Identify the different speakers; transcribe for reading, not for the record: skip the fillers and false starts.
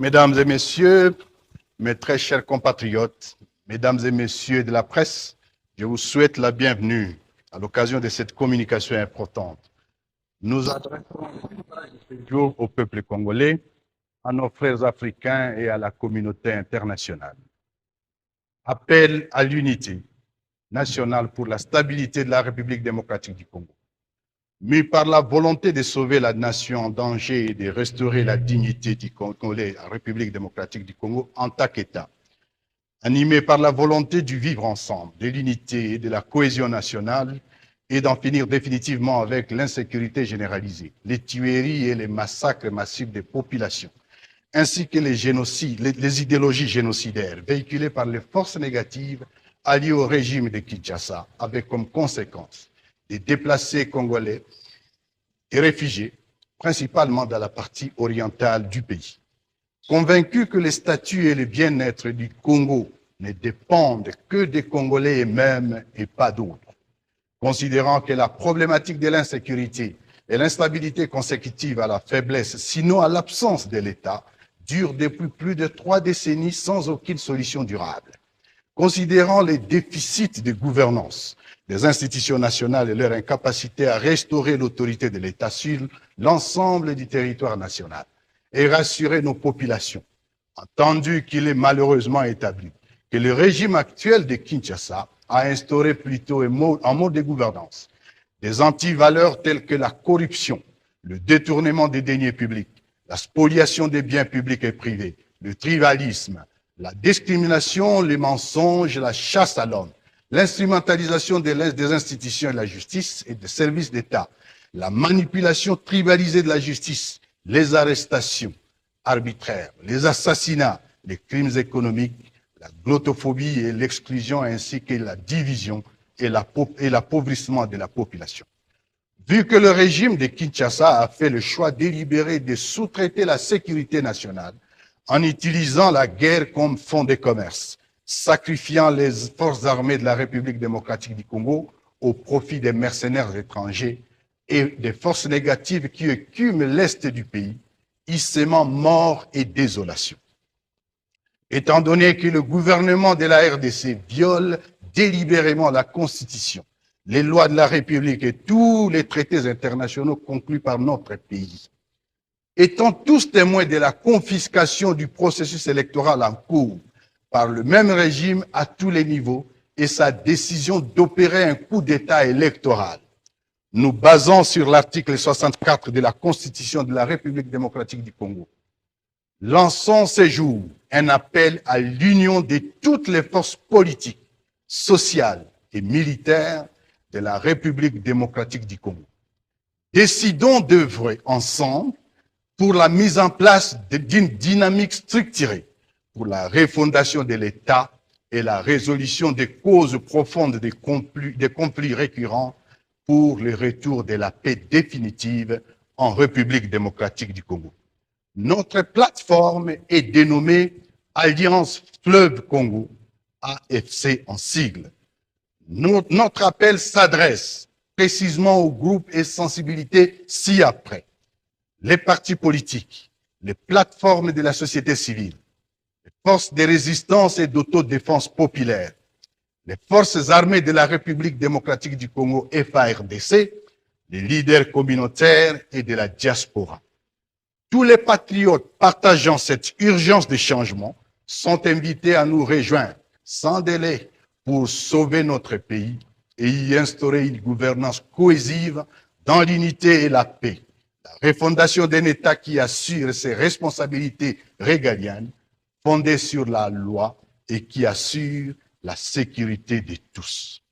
Speaker 1: Mesdames et messieurs, mes très chers compatriotes, mesdames et messieurs de la presse, je vous souhaite la bienvenue à l'occasion de cette communication importante. Nous adressons ce jour au peuple congolais, à nos frères africains et à la communauté internationale. Appel à l'unité nationale pour la stabilité de la République démocratique du Congo. Mû par la volonté de sauver la nation en danger et de restaurer la dignité du Congo, la République démocratique du Congo en tant qu'État, animé par la volonté du vivre ensemble, de l'unité et de la cohésion nationale, et d'en finir définitivement avec l'insécurité généralisée, les tueries et les massacres massifs des populations, ainsi que les génocides, les idéologies génocidaires véhiculées par les forces négatives alliées au régime de Kinshasa, avec comme conséquence des déplacés congolais et réfugiés, principalement dans la partie orientale du pays. Convaincus que les statuts et le bien-être du Congo ne dépendent que des Congolais eux-mêmes et pas d'autres, considérant que la problématique de l'insécurité et l'instabilité consécutive à la faiblesse, sinon à l'absence de l'État, dure depuis plus de 3 décennies sans aucune solution durable. Considérant les déficits de gouvernance des institutions nationales et leur incapacité à restaurer l'autorité de l'État sur l'ensemble du territoire national et rassurer nos populations, entendu qu'il est malheureusement établi que le régime actuel de Kinshasa a instauré plutôt en mode de gouvernance des antivaleurs telles que la corruption, le détournement des deniers publics, la spoliation des biens publics et privés, le tribalisme, la discrimination, les mensonges, la chasse à l'homme, l'instrumentalisation des institutions de la justice et des services d'État, la manipulation tribalisée de la justice, les arrestations arbitraires, les assassinats, les crimes économiques, la glottophobie et l'exclusion, ainsi que la division et l'appauvrissement de la population. Vu que le régime de Kinshasa a fait le choix délibéré de sous-traiter la sécurité nationale en utilisant la guerre comme fonds de commerce, sacrifiant les forces armées de la République démocratique du Congo au profit des mercenaires étrangers et des forces négatives qui écument l'Est du pays, y sémant mort et désolation. Étant donné que le gouvernement de la RDC viole délibérément la Constitution, les lois de la République et tous les traités internationaux conclus par notre pays, étant tous témoins de la confiscation du processus électoral en cours par le même régime à tous les niveaux et sa décision d'opérer un coup d'État électoral, nous basons sur l'article 64 de la Constitution de la République démocratique du Congo. Lançons ces jours un appel à l'union de toutes les forces politiques, sociales et militaires de la République démocratique du Congo. Décidons d'œuvrer ensemble pour la mise en place d'une dynamique structurée pour la refondation de l'État et la résolution des causes profondes des conflits récurrents pour le retour de la paix définitive en République démocratique du Congo. Notre plateforme est dénommée Alliance Fleuve Congo, AFC en sigle. Notre appel s'adresse précisément aux groupes et sensibilités ci-après. Les partis politiques, les plateformes de la société civile, les forces de résistance et d'autodéfense populaire, les forces armées de la République démocratique du Congo, FARDC, les leaders communautaires et de la diaspora. Tous les patriotes partageant cette urgence de changement sont invités à nous rejoindre sans délai pour sauver notre pays et y instaurer une gouvernance cohésive dans l'unité et la paix. La refondation d'un État qui assure ses responsabilités régaliennes, fondées sur la loi et qui assure la sécurité de tous.